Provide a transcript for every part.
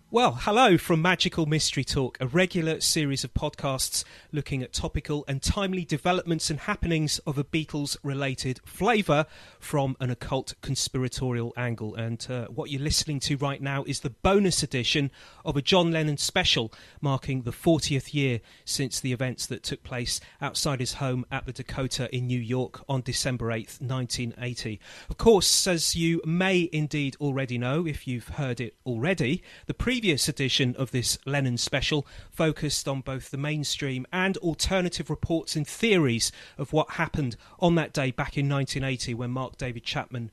Well, hello from Magical Mystery Talk, a regular series of podcasts looking at topical and timely developments and happenings of a Beatles-related flavour from an occult conspiratorial angle. And what you're listening to right now is the bonus edition of a John Lennon special marking the 40th year since the events that took place outside his home at the Dakota in New York on December 8th, 1980. Of course, as you may indeed already know, if you've heard it already, the previous edition of this Lennon special focused on both the mainstream and alternative reports and theories of what happened on that day back in 1980 when Mark David Chapman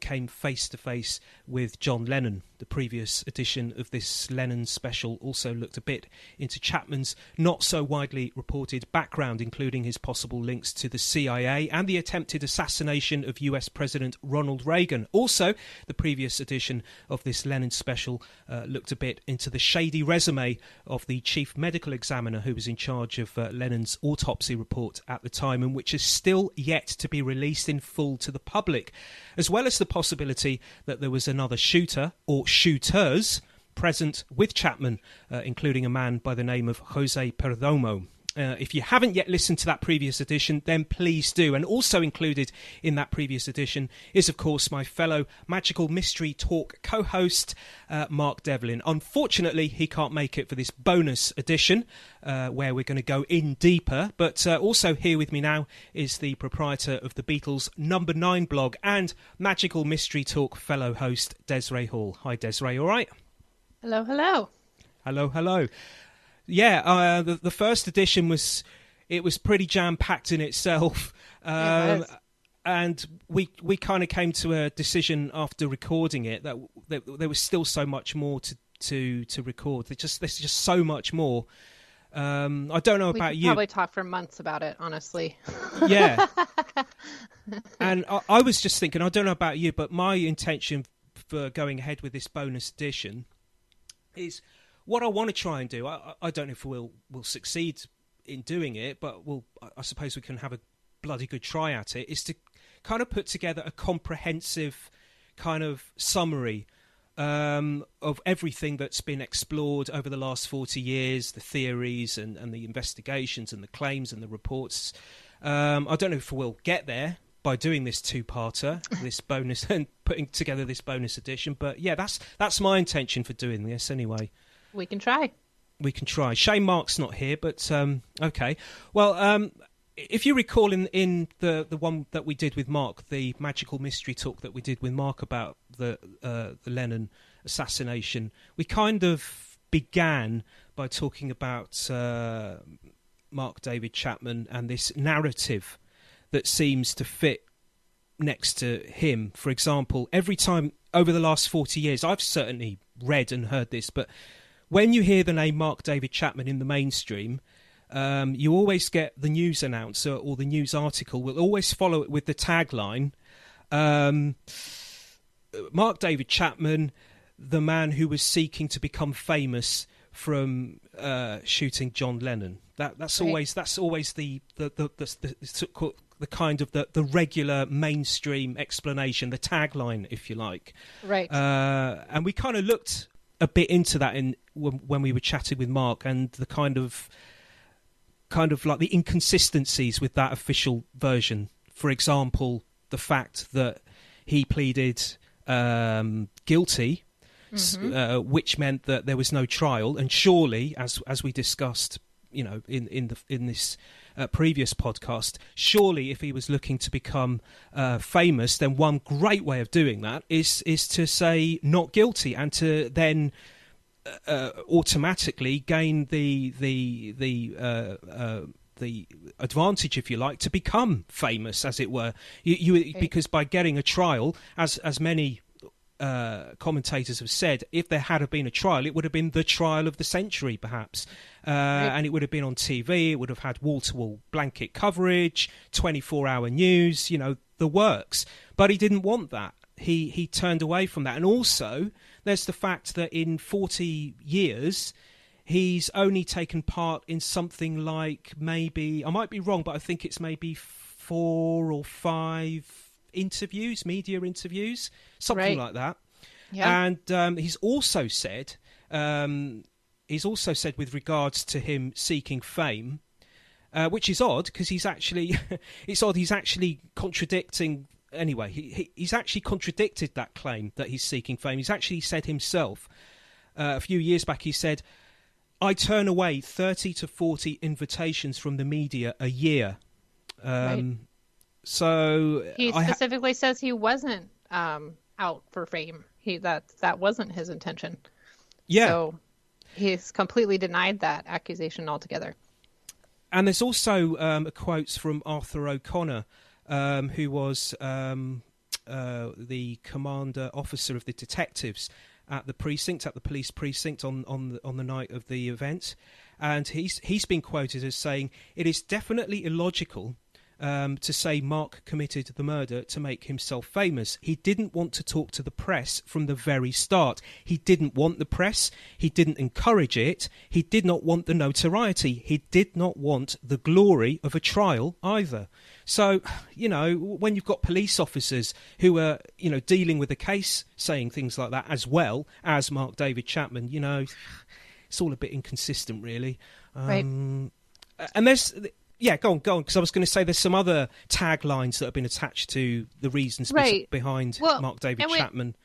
came face to face with John Lennon. The previous edition of this Lennon special also looked a bit into Chapman's not so widely reported background, including his possible links to the CIA and the attempted assassination of US President Ronald Reagan. Also, the previous edition of this Lennon special looked a bit into the shady resume of the chief medical examiner who was in charge of Lennon's autopsy report at the time, and which is still yet to be released in full to the public, as well as the possibility that there was another shooter or shooters present with Chapman, including a man by the name of Jose Perdomo. If you haven't yet listened to that previous edition, then please do. And also included in that previous edition is, of course, my fellow Magical Mystery Talk co-host, Mark Devlin. Unfortunately, he can't make it for this bonus edition, where we're going to go in deeper. But also here with me now is the proprietor of the Beatles Number 9 blog and Magical Mystery Talk fellow host, Desiree Hall. Hi, Desiree, all right? Hello, hello. Hello, hello. Yeah, the first edition was pretty jam-packed in itself, and we kind of came to a decision after recording it that there was still so much more to record. There's just so much more. I don't know about you. We could probably talk for months about it, honestly. Yeah, and I was just thinking, I don't know about you, but my intention for going ahead with this bonus edition is, what I want to try and do, I don't know if we'll succeed in doing it, but I suppose we can have a bloody good try at it, is to kind of put together a comprehensive kind of summary of everything that's been explored over the last 40 years, the theories and the investigations and the claims and the reports. I don't know if we'll get there by doing this two-parter, this bonus, and putting together this bonus edition, but yeah, that's my intention for doing this anyway. We can try. We can try. Shame Mark's not here, but okay. Well, if you recall in the one that we did with Mark, the Magical Mystery Talk that we did with Mark about the Lennon assassination, we kind of began by talking about Mark David Chapman and this narrative that seems to fit next to him. For example, every time over the last 40 years, I've certainly read and heard this, but when you hear the name Mark David Chapman in the mainstream, you always get the news announcer or the news article will always follow it with the tagline, Mark David Chapman, the man who was seeking to become famous from shooting John Lennon. That's right. always the kind of the regular mainstream explanation, the tagline, if you like. Right. And we kind of looked a bit into that when we were chatting with Mark, and the kind of like the inconsistencies with that official version. For example, the fact that he pleaded guilty, which meant that there was no trial, and surely, as we discussed, in this previous podcast, surely if he was looking to become famous, then one great way of doing that is to say not guilty, and to then automatically gain the advantage, if you like, to become famous, as it were. Because by getting a trial, as many commentators have said, if there had been a trial, it would have been the trial of the century, perhaps. And it would have been on TV, it would have had wall-to-wall blanket coverage, 24-hour news, the works. But he didn't want that. He turned away from that. And also, there's the fact that in 40 years, he's only taken part in something like, maybe, I might be wrong, but I think it's maybe 4 or 5 interviews, media interviews, something like that. Yeah. And he's also said he's also said with regards to him seeking fame, which is odd because he's actually it's odd he's actually contradicting. Anyway, he's actually contradicted that claim that he's seeking fame. He's actually said himself a few years back. He said, "I turn away 30 to 40 invitations from the media a year." Right. So He specifically says he wasn't out for fame. That wasn't his intention. Yeah. So he's completely denied that accusation altogether. And there's also a quote from Arthur O'Connor, who was the commander officer of the detectives at the precinct, at the police precinct on the night of the event. And he's been quoted as saying, "It is definitely illogical to say Mark committed the murder to make himself famous. He didn't want to talk to the press from the very start. He didn't want the press. He didn't encourage it. He did not want the notoriety. He did not want the glory of a trial either." So, when you've got police officers who are, dealing with a case saying things like that, as well as Mark David Chapman, it's all a bit inconsistent, really. Right. And there's... Yeah, go on, because I was going to say there's some other taglines that have been attached to the reasons behind Mark David Chapman.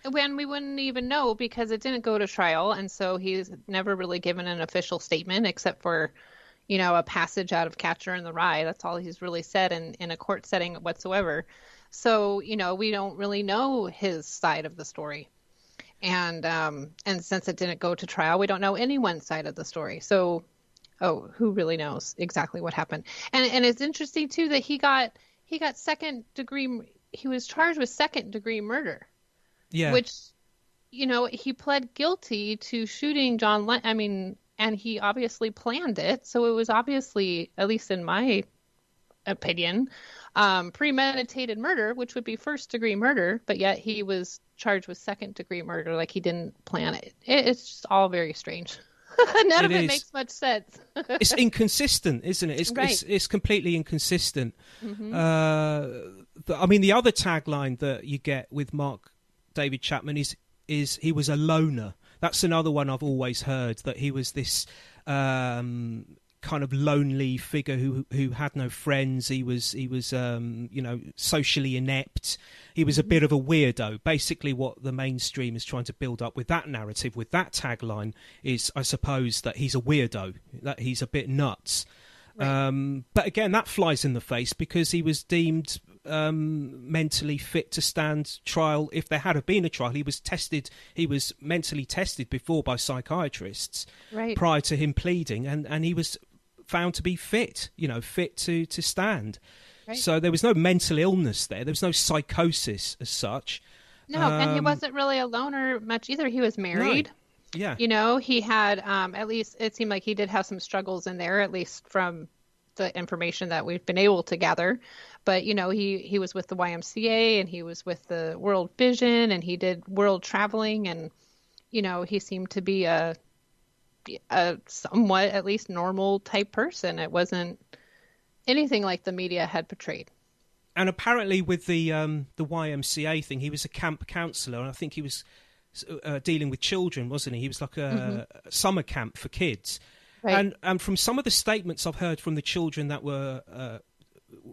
When we wouldn't even know because it didn't go to trial, and so he's never really given an official statement except for, a passage out of Catcher in the Rye. That's all he's really said in a court setting whatsoever. So, we don't really know his side of the story. And since it didn't go to trial, we don't know anyone's side of the story. So... who really knows exactly what happened? And it's interesting too that he got second degree. He was charged with second degree murder. Yeah. Which, he pled guilty to shooting John Lennon. I mean, and he obviously planned it. So it was obviously, at least in my opinion, premeditated murder, which would be first degree murder. But yet he was charged with second degree murder, like he didn't plan it. It's just all very strange. None of it makes much sense. It's inconsistent, isn't it? It's completely inconsistent. Mm-hmm. The other tagline that you get with Mark David Chapman is he was a loner. That's another one I've always heard, that he was this kind of lonely figure who had no friends. He was socially inept. He was a bit of a weirdo. Basically what the mainstream is trying to build up with that narrative, with that tagline, is, I suppose, that he's a weirdo, that he's a bit nuts. Right. But again, that flies in the face because he was deemed mentally fit to stand trial. If there had been a trial, he was mentally tested before by psychiatrists prior to him pleading, and he was found to be fit to stand. Right. So there was no mental illness there. There was no psychosis as such. No, and he wasn't really a loner much either. He was married. No. Yeah. He had, at least it seemed like he did have some struggles in there, at least from the information that we've been able to gather. But, he was with the YMCA and he was with the World Vision and he did world traveling and, he seemed to be a somewhat at least normal type person. It wasn't anything like the media had portrayed. And apparently with the YMCA thing, he was a camp counsellor, and I think he was dealing with children, wasn't he? He was like a summer camp for kids. Right. And from some of the statements I've heard from the children that were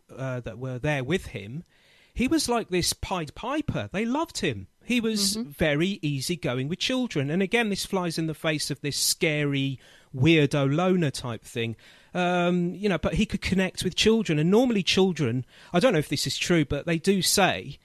there with him, he was like this Pied Piper. They loved him. He was very easygoing with children. And again, this flies in the face of this scary, weirdo loner type thing. But he could connect with children. And normally children, I don't know if this is true, but they do say,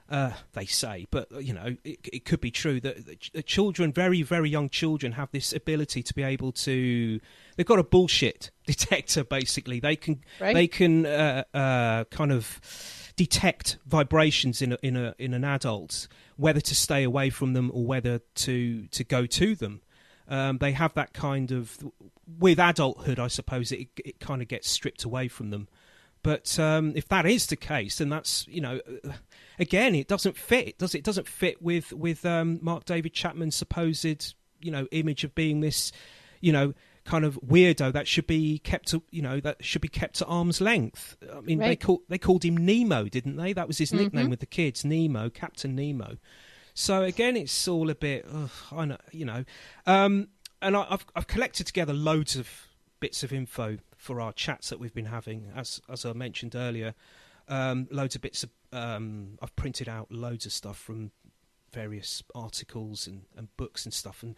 but it could be true that children, very, very young children, have this ability to be able to. They've got a bullshit detector. Basically, they can kind of detect vibrations in an adult, whether to stay away from them or whether to go to them. They have that kind of, with adulthood, I suppose it kind of gets stripped away from them. But if that is the case, then that's, again, it doesn't fit, does it? It doesn't fit with Mark David Chapman's supposed, image of being this, kind of weirdo that should be kept, at arm's length. I mean, right. They called him Nemo, didn't they? That was his nickname with the kids, Nemo, Captain Nemo. So again, it's all a bit, I know, you know. And I've collected together loads of bits of info for our chats that we've been having, as I mentioned earlier. Loads of bits of I've printed out loads of stuff from various articles and books and stuff, and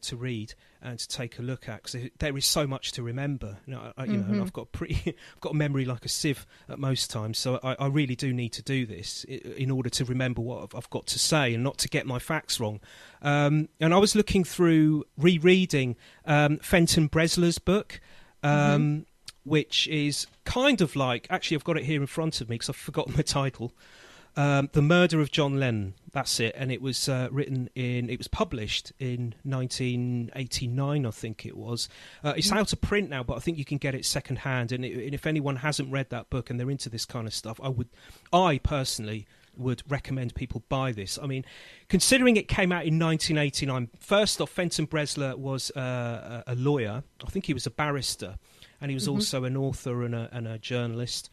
to read and to take a look at, because there is so much to remember. You know, and I've got I've got a memory like a sieve at most times, so I really do need to do this in order to remember what I've got to say and not to get my facts wrong. And I was looking through rereading Fenton Bresler's book. Which is kind of like, actually I've got it here in front of me because I've forgotten the title, The Murder of John Lennon. That's it. And it was it was published in 1989, I think it was. It's out of print now, but I think you can get it second hand. And if anyone hasn't read that book and they're into this kind of stuff, I personally would recommend people buy this. I mean, considering it came out in 1989, first off, Fenton Bresler was a lawyer. I think he was a barrister. And he was also an author and a journalist,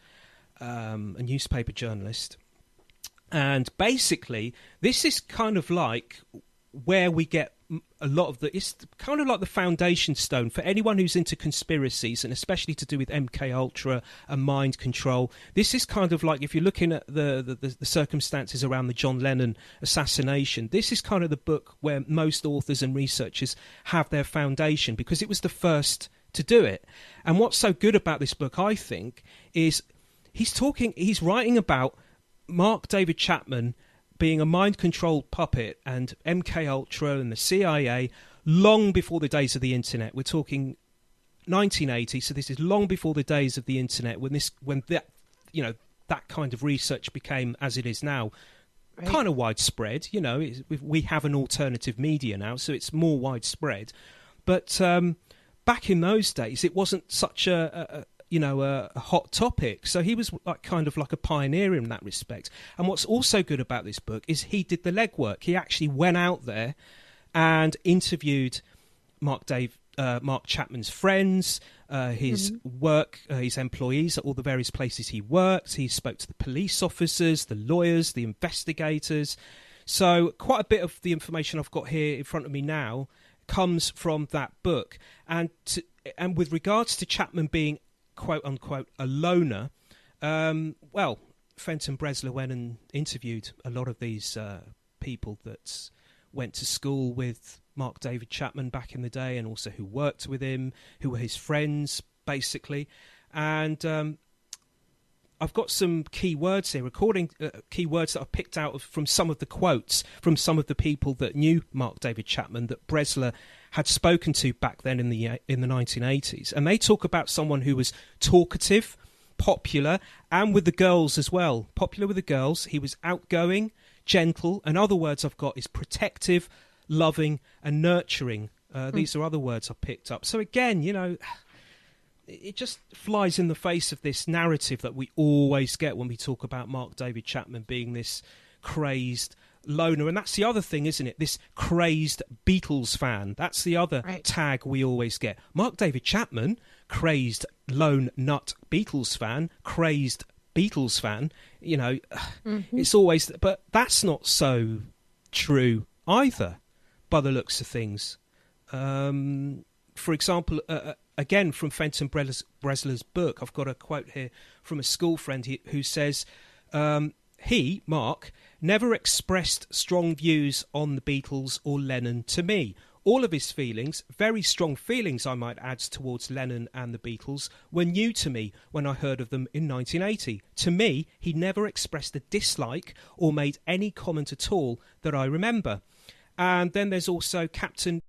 a newspaper journalist. And basically, this is kind of like where we get a lot of it's kind of like the foundation stone for anyone who's into conspiracies, and especially to do with MK Ultra and mind control. This is kind of like, if you're looking at the circumstances around the John Lennon assassination, this is kind of the book where most authors and researchers have their foundation, because it was the first to do it. And what's so good about this book, I think, is he's writing about Mark David Chapman being a mind-controlled puppet and MK Ultra and the CIA long before the days of the internet. We're talking 1980, so this is long before the days of the internet, when that kind of research became, as it is now, kind of widespread. You know, we have an alternative media now, so it's more widespread. But back in those days, it wasn't such a hot topic. So he was kind of like a pioneer in that respect. And what's also good about this book is he did the legwork. He actually went out there and interviewed Mark Chapman's friends, his work, his employees at all the various places he worked. He spoke to the police officers, the lawyers, the investigators. So quite a bit of the information I've got here in front of me now comes from that book. And with regards to Chapman being quote unquote a loner, Fenton Bresler went and interviewed a lot of these people that went to school with Mark David Chapman back in the day, and also who worked with him, who were his friends basically. And I've got some key words here, key words that I've picked out from some of the quotes from some of the people that knew Mark David Chapman that Bresler had spoken to back then in the 1980s. And they talk about someone who was talkative, popular, and with the girls as well. Popular with the girls. He was outgoing, gentle, and other words I've got is protective, loving, and nurturing. These are other words I picked up. So again, you know, it just flies in the face of this narrative that we always get when we talk about Mark David Chapman being this crazed loner. And that's the other thing, isn't it? This crazed Beatles fan. That's the other tag we always get. Mark David Chapman, crazed lone nut Beatles fan, crazed Beatles fan. You know, it's always... But that's not so true either, by the looks of things. For example... Again, from Fenton Bresler's book, I've got a quote here from a school friend who says, he, Mark, never expressed strong views on the Beatles or Lennon to me. All of his feelings, very strong feelings I might add, towards Lennon and the Beatles, were new to me when I heard of them in 1980. To me, he never expressed a dislike or made any comment at all that I remember. And then there's also Captain